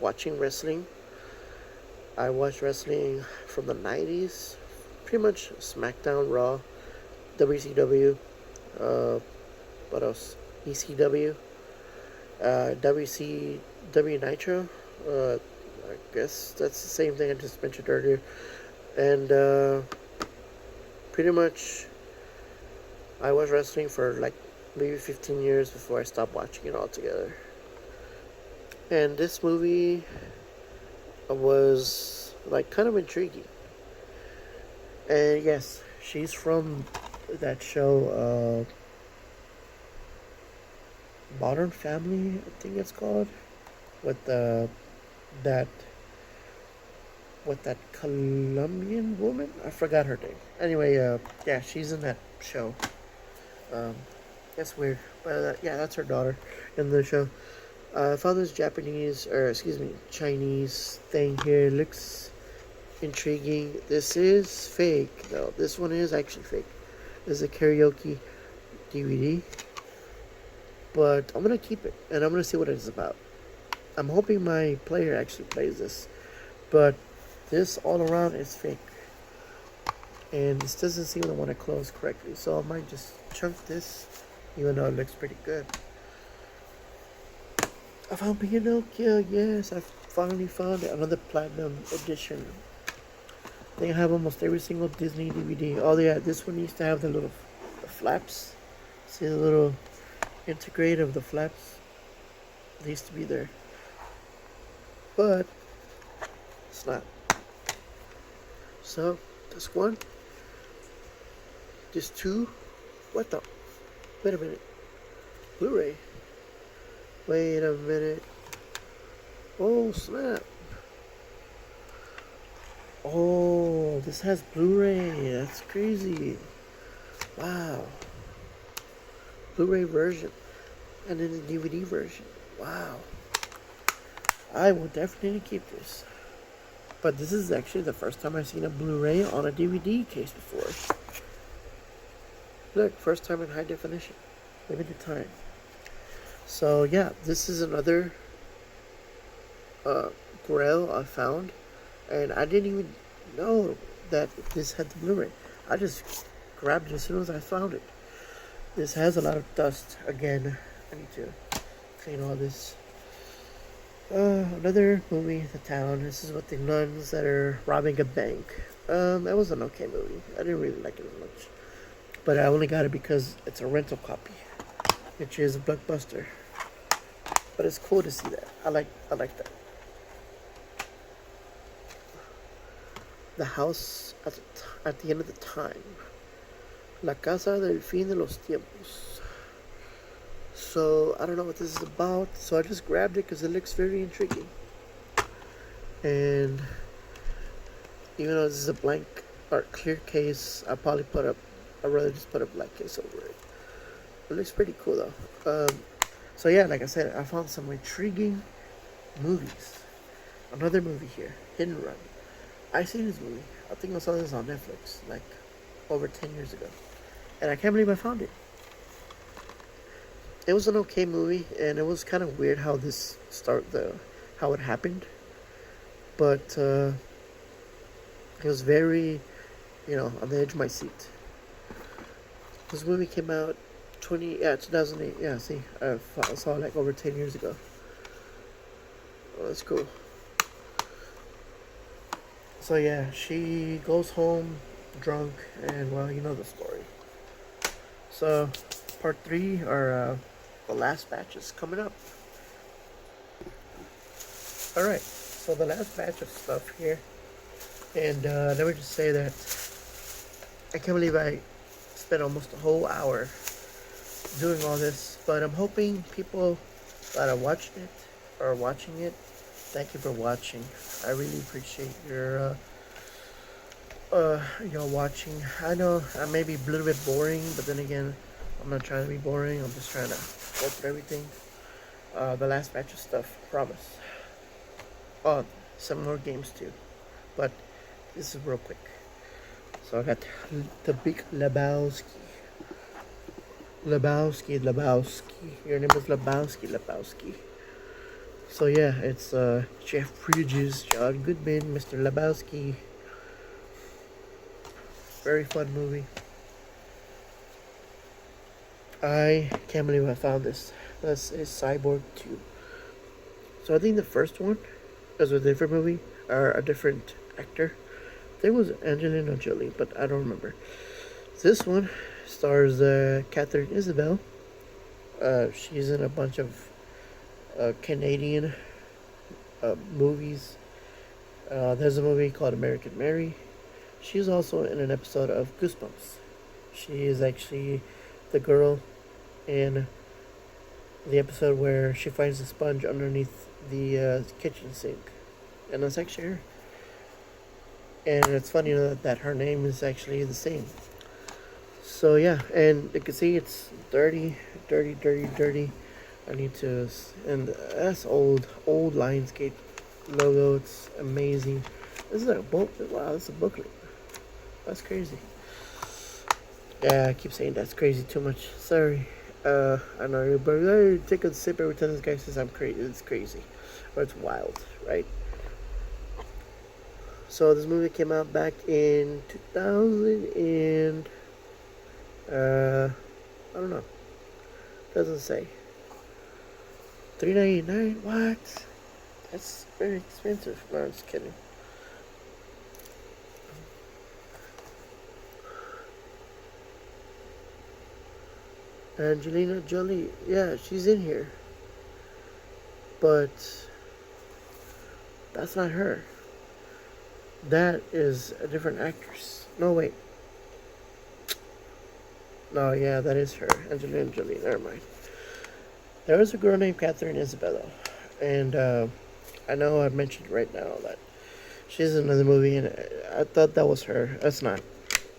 watching wrestling. I watched wrestling from the '90s, pretty much SmackDown, Raw, WCW, uh, what else? ECW, WCW Nitro. I guess that's the same thing I just mentioned earlier, and pretty much I watched wrestling for like maybe 15 years before I stopped watching it altogether. And this movie was like kind of intriguing. And yes, she's from that show, Modern Family, I think it's called, with that with that Colombian woman. I forgot her name. Anyway, yeah, she's in that show. Um, that's weird, but yeah, that's her daughter in the show. I found this Japanese, or excuse me, Chinese thing here. It looks intriguing. This is fake, though. This one is actually fake. This is a karaoke DVD, but I'm gonna keep it and I'm gonna see what it's about. I'm hoping my player actually plays this, but this all around is fake, and this doesn't seem to want to close correctly. So I might just chunk this, even though it looks pretty good. I found Pinocchio. Yes, I finally found it. Another platinum edition. I think I have almost every single Disney DVD. Oh yeah, this one used to have the flaps. See the little integrate of the flaps? They used to be there, but it's not. So that's one. Just two. What the? Wait a minute. Blu-ray. Wait a minute. Oh snap. Oh, this has Blu-ray. That's crazy. Wow. Blu-ray version. And then the DVD version. Wow. I will definitely keep this. But this is actually the first time I've seen a Blu-ray on a DVD case before. Look, first time in high definition. Limited time. So yeah, this is another Grail I found. And I didn't even know that this had the Blu-ray. I just grabbed it as soon as I found it. This has a lot of dust. Again, I need to clean all this. Another movie, The Town. This is with the nuns that are robbing a bank. That was an okay movie. I didn't really like it as much. But I only got it because it's a rental copy, which is a blockbuster. But it's cool to see that. I like that. The house at the end of the time. La casa del fin de los tiempos. So I don't know what this is about. So I just grabbed it because it looks very intriguing. And even though this is a blank or clear case, I'd rather just put a black case over it. It looks pretty cool though. So yeah, like I said, I found some intriguing movies. Another movie here, Hidden Run. I seen this movie. I think I saw this on Netflix like over 10 years ago, and I can't believe I found it. It was an okay movie, and it was kind of weird how how it happened, but it was very, on the edge of my seat. This movie came out 2008. Yeah, see, I saw it like over 10 years ago. Oh, that's cool. So yeah, she goes home drunk, and well, you know the story. So, part 3, or the last batch, is coming up. Alright, so the last batch of stuff here, and let me just say that I can't believe I spent almost a whole hour doing all this, but I'm hoping people that are watching it, thank you for watching. I really appreciate watching. I know I may be a little bit boring, but then again, I'm not trying to be boring. I'm just trying to go through everything. The last batch of stuff, promise. Oh, some more games too, but this is real quick. So I got the Big Lebowski. Lebowski. Your name is Lebowski. So yeah, it's Jeff Bridges, John Goodman, Mr. Lebowski. Very fun movie. I can't believe I found this. This is Cyborg 2. So I think the first one was a different movie, or a different actor. I think it was Angelina Jolie, but I don't remember. This one stars Catherine Isabelle. She's in a bunch of Canadian movies. There's a movie called American Mary. She's also in an episode of Goosebumps. She is actually the girl in the episode where she finds the sponge underneath the kitchen sink. And that's actually her. And it's funny that her name is actually the same. So yeah, and you can see it's dirty. I need to, and that's old Lionsgate logo. It's amazing. This is a book. Wow, this is a booklet. That's crazy. Yeah, I keep saying that's crazy too much. Sorry. I know, but I take a sip every time this guy says I'm crazy. It's crazy, or it's wild, right? So this movie came out back in 2000 and I don't know. Doesn't say. $3.99. What? That's very expensive. No, I'm just kidding. Angelina Jolie. Yeah, she's in here. But that's not her. That is a different actress. No, wait. No, yeah, that is her. Angelina Jolie. Never mind. There was a girl named Catherine Isabella. And I know I've mentioned right now that she's in another movie, and I thought that was her. That's not.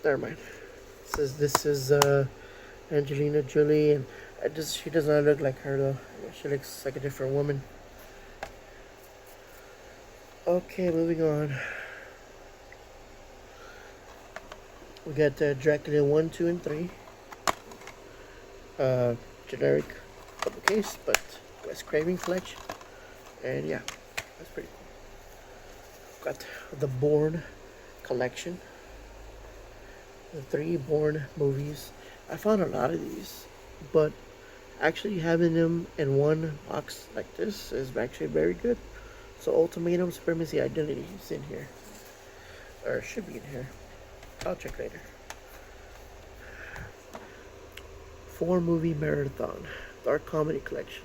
Never mind. This is Angelina Jolie, and she does not look like her though. She looks like a different woman. Okay, moving on. We got Dracula 1, 2, and 3. Generic couple case, but Wes Craven collection. And yeah, that's pretty cool. Got the Bourne collection. The 3 Bourne movies. I found a lot of these, but actually having them in one box like this is actually very good. So Ultimatum, Supremacy, Identity is in here. Or should be in here. I'll check later. 4 movie marathon. Dark comedy collection.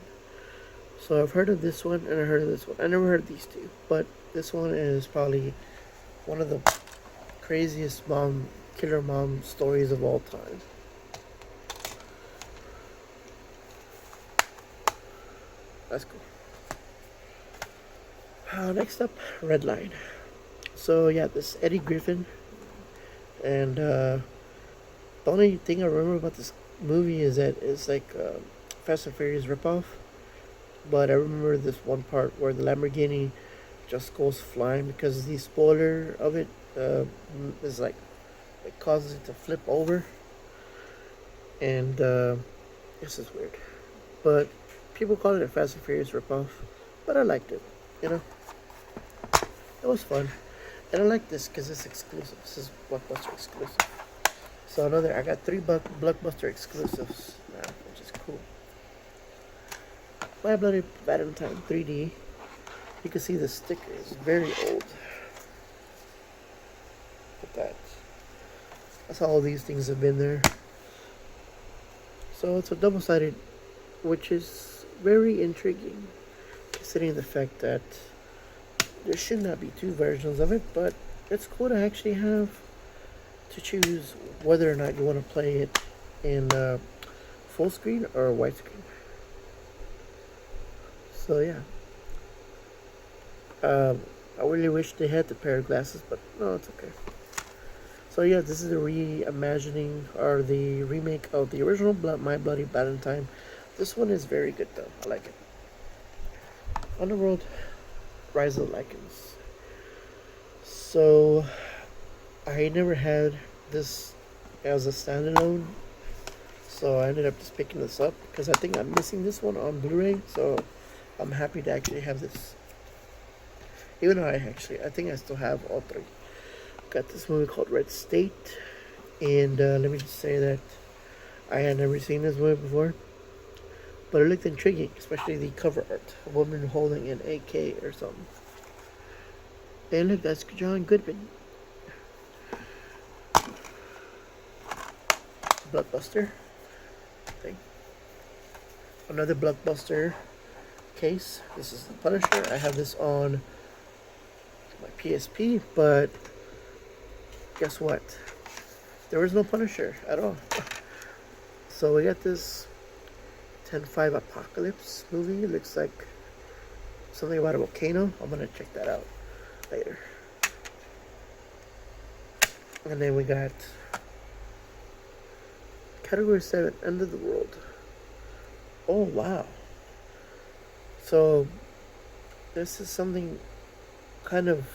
So I've heard of this one and I heard of this one. I never heard of these two, but this one is probably one of the craziest killer mom stories of all time. That's cool. Next up, Red Line. So yeah, this Eddie Griffin, and the only thing I remember about this movie is that it's like Fast and Furious ripoff. But I remember this one part where the Lamborghini just goes flying because the spoiler of it is like it causes it to flip over, and this is weird. But people call it a Fast and Furious ripoff, but I liked it. You know, it was fun, and I like this because it's exclusive. This is Blockbuster exclusive. So I got 3 Blockbuster exclusives now, which is cool. My Bloody Valentine 3D. You can see the sticker is very old. Look at that. That's how all these things have been there. So it's a double-sided, which is very intriguing, considering the fact that there should not be 2 versions of it, but it's cool to actually have to choose whether or not you want to play it in full screen or widescreen. So yeah, I really wish they had the pair of glasses, but no, it's okay. So yeah, this is the reimagining or the remake of the original My Bloody Valentine. This one is very good though. I like it. Underworld, Rise of the Lycans. So I never had this as a standalone, so I ended up just picking this up because I think I'm missing this one on Blu-ray. So I'm happy to actually have this. Even though I think I still have all three. Got this movie called Red State, and let me just say that I had never seen this movie before, but it looked intriguing, especially the cover art, a woman holding an AK or something. And look, that's John Goodman. Blockbuster thing. Another Blockbuster case. This is the Punisher. I have this on my PSP, but guess what? There was no Punisher at all. So we got this 10-5 Apocalypse movie. It looks like something about a volcano. I'm gonna check that out later. And then we got Category 7, End of the World. Oh wow. So this is something kind of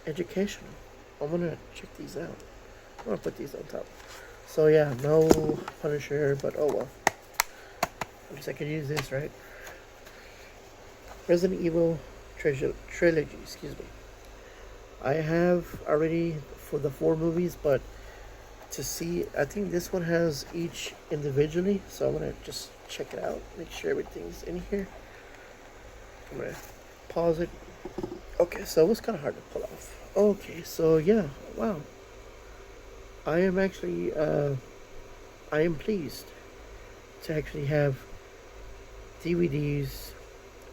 educational. I'm gonna check these out. I'm gonna put these on top. So yeah, no Punisher, but oh well. At least I can use this, right? Resident Evil trilogy, excuse me. I have already for the 4 movies, but to see, I think this one has each individually, so I'm gonna just check it out, make sure everything's in here. I'm gonna pause it. Okay, so it was kind of hard to pull off. Okay, so yeah, wow. I am actually, I am pleased to actually have DVDs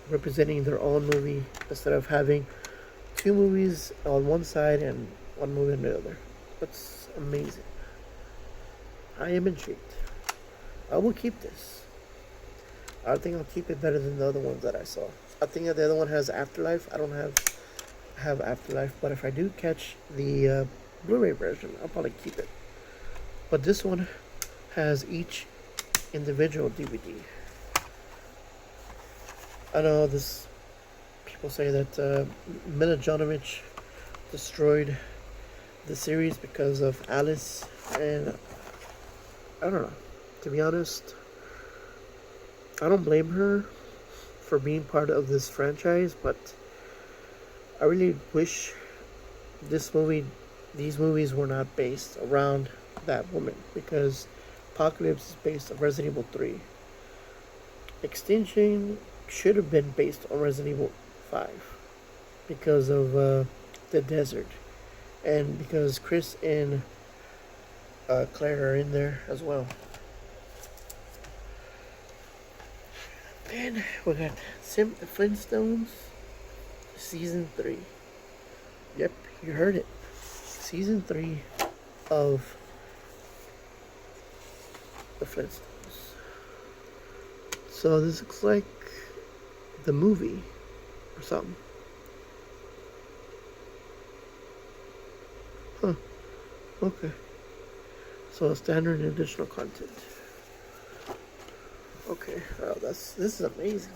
representing their own movie instead of having 2 movies on one side and 1 movie on the other. That's amazing. I am intrigued. I will keep this. I think I'll keep it better than the other ones that I saw. I think that the other one has Afterlife. I don't have Afterlife, but if I do catch the Blu-ray version, I'll probably keep it. But this one has each individual DVD. I know this. People say that Mila Jovovich destroyed the series because of Alice, and I don't know. To be honest, I don't blame her for being part of this franchise, but I really wish these movies were not based around that woman, because Apocalypse is based on Resident Evil 3. Extinction should have been based on Resident Evil 5 because of the desert, and because Chris and Claire are in there as well. And we got Flintstones Season 3. Yep, you heard it. Season 3 of the Flintstones. So this looks like the movie or something. Huh. Okay. So standard and additional content. Okay. Oh, this is amazing.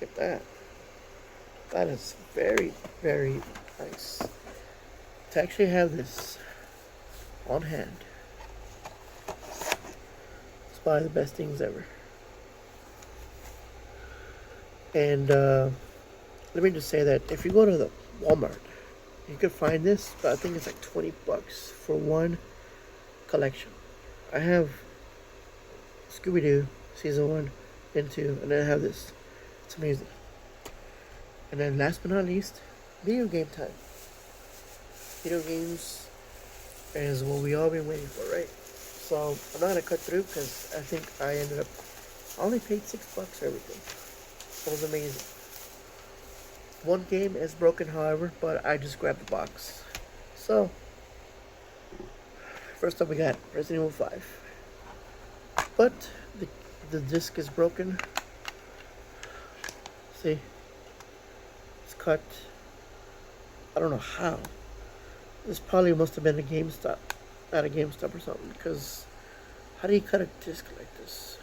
Look at that. That is very, very nice. To actually have this on hand. It's probably the best things ever. And let me just say that if you go to the Walmart, you can find this, but I think it's like $20 for one collection. I have Scooby-Doo Season 1 and 2, and then I have this. It's amazing. And then last but not least, video game time. Video games is what we all been waiting for, right? So I'm not gonna cut through because I think I only paid $6 for everything. It was amazing. One game is broken, however, but I just grabbed the box. So first up, we got Resident Evil 5, but the disc is broken. See, it's cut. I don't know how, This probably must have been a GameStop, at a GameStop or something. Because how do you cut a disc like this?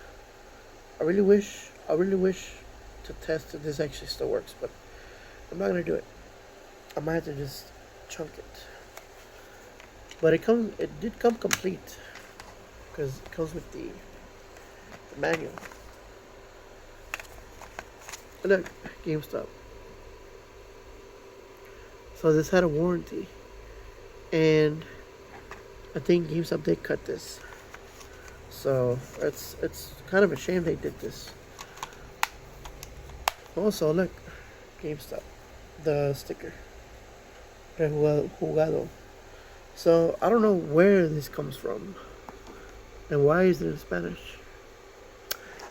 I really wish to test if this actually still works, but I'm not gonna do it. I might have to just chunk it. But it did come complete because it comes with the manual. And look, GameStop. So this had a warranty, and I think GameStop did cut this. So it's kind of a shame they did this. Also, look, GameStop, the sticker, Jugado. So I don't know where this comes from, and why is it in Spanish,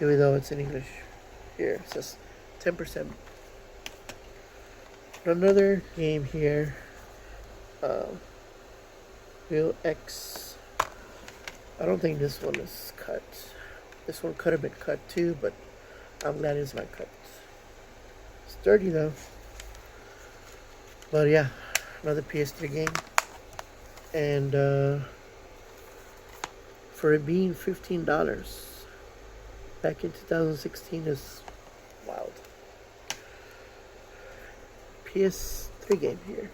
even though it's in English. Here it says 10%. Another game here, Wheel X. I don't think this one is cut. This one could have been cut too, but I'm glad it's not cut. It's dirty though. But yeah, another PS3 game. And for it being $15 back in 2016 is wild. PS3 game here.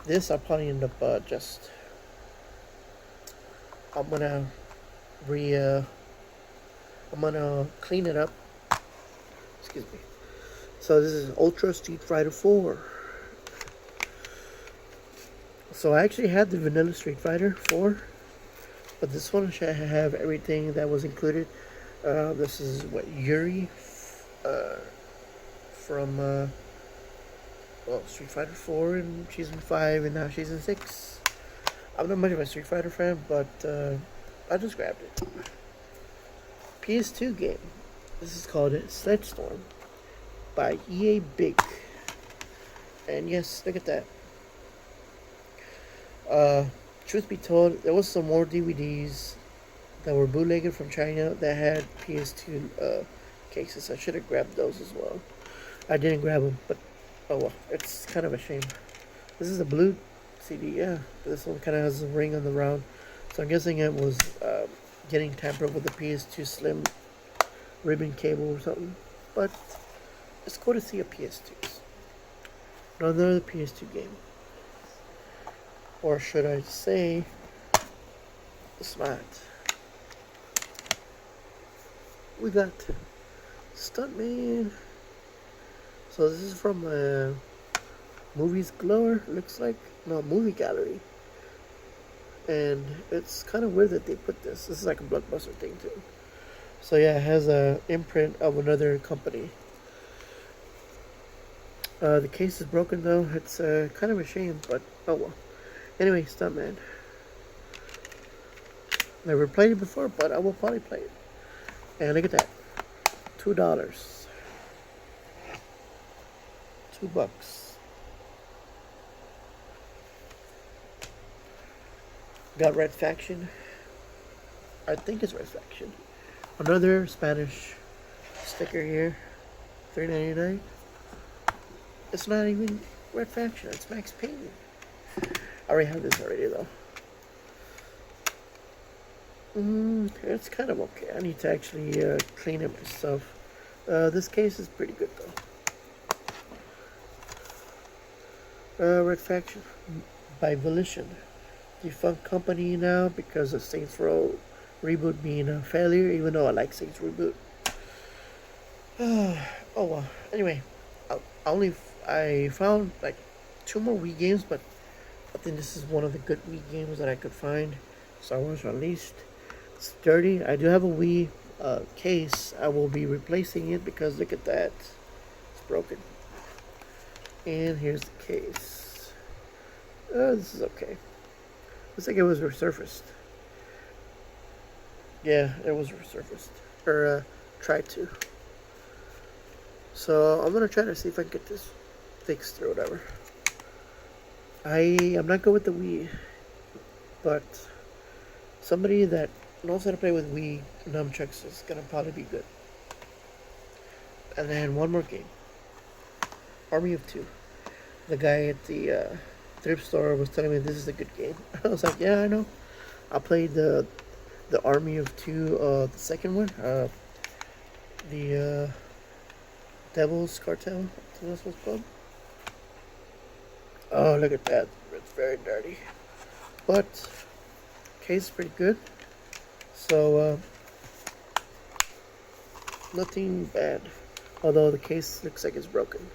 This I'll probably end up I'm gonna I'm gonna clean it up. Excuse me. So this is Ultra Street Fighter 4. So I actually had the vanilla Street Fighter 4, but this one should have everything that was included. This is what, Yuri from Street Fighter 4 in Season 5 and now Season 6. I'm not much of a Street Fighter fan, but I just grabbed it. PS2 game. This is called Sledge Storm by EA Big. And yes, look at that. Truth be told, there was some more DVDs that were bootlegged from China that had PS2 cases. I should have grabbed those as well. I didn't grab them, but oh well, it's kind of a shame. This is a blue CD, yeah. This one kind of has a ring on the round, so I'm guessing it was getting tampered with the PS2 Slim ribbon cable or something. But it's cool to see a PS2. Another PS2 game. Or should I say, Smart. We got Stuntman. So this is from Movies Galore, looks like. No, Movie Gallery. And it's kind of weird that they put this. This is like a Blockbuster thing too. So yeah, it has a imprint of another company. The case is broken though. It's kind of a shame, but oh well. Anyway, Stuntman. Never played it before, but I will probably play it. And look at that. $2. $2. Got Red Faction. I think it's Red Faction. Another Spanish sticker here. $3.99. It's not even Red Faction. It's Max Payne. I already have this already though. It's kind of okay. I need to actually clean it myself. This case is pretty good though. Red Faction by Volition. Defunct company now because of Saints Row reboot being a failure, even though I like Saints Reboot. Oh well. Anyway, I found like 2 more Wii games, but I think this is one of the good Wii games that I could find. Star Wars Unleashed. It's dirty. I do have a Wii case. I will be replacing it because look at that. It's broken. And here's the case. This is okay. Looks like it was resurfaced. Yeah, it was resurfaced. Or tried to. So I'm gonna try to see if I can get this fixed or whatever. I'm not good with the Wii, but somebody that knows how to play with Wii nunchucks is gonna probably be good. And then one more game, Army of Two. The guy at the thrift store was telling me this is a good game. I was like, yeah, I know. I played the Army of Two, the second one, the Devil's Cartel. That's what's called. Oh, look at that! It's very dirty, but case is pretty good. So nothing bad. Although the case looks like it's broken.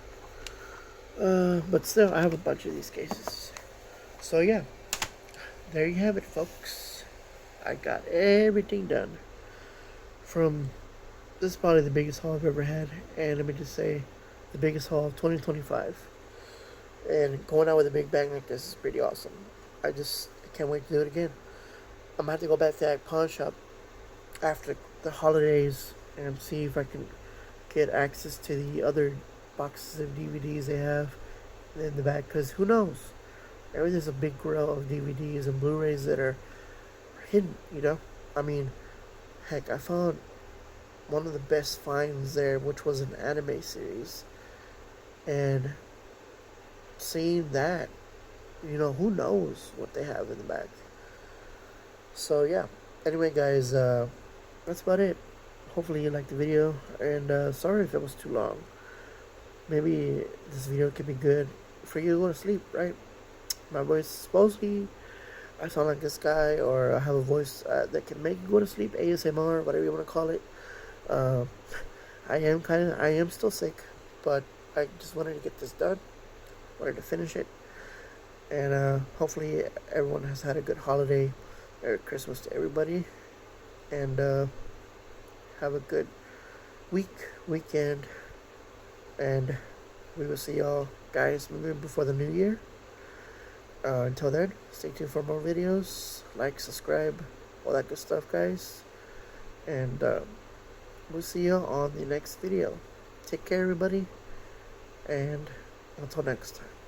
But still, I have a bunch of these cases. So yeah, there you have it, folks. I got everything done. From this is probably the biggest haul I've ever had, and let me just say, the biggest haul of 2025. And going out with a big bang like this is pretty awesome. I can't wait to do it again. I'm gonna have to go back to that pawn shop after the holidays and see if I can get access to the other boxes of DVDs they have in the back. Because who knows? Maybe there's a big grill of DVDs and Blu-rays that are hidden. You know, I mean, heck, I found one of the best finds there, which was an anime series, and seeing that, you know, who knows what they have in the back. So yeah. Anyway, guys, that's about it. Hopefully you liked the video, and sorry if it was too long. Maybe this video could be good for you to go to sleep, right? My voice, supposedly, I sound like this guy, or I have a voice that can make you go to sleep, ASMR, whatever you want to call it. Uh, I am still sick, but I just wanted to get this done. Wanted to finish it, and hopefully everyone has had a good holiday. Merry Christmas to everybody, and have a good weekend, and we will see y'all guys maybe before the new year. Until then, stay tuned for more videos. Like, subscribe, all that good stuff, guys. And we'll see you on the next video. Take care, everybody. And until next time.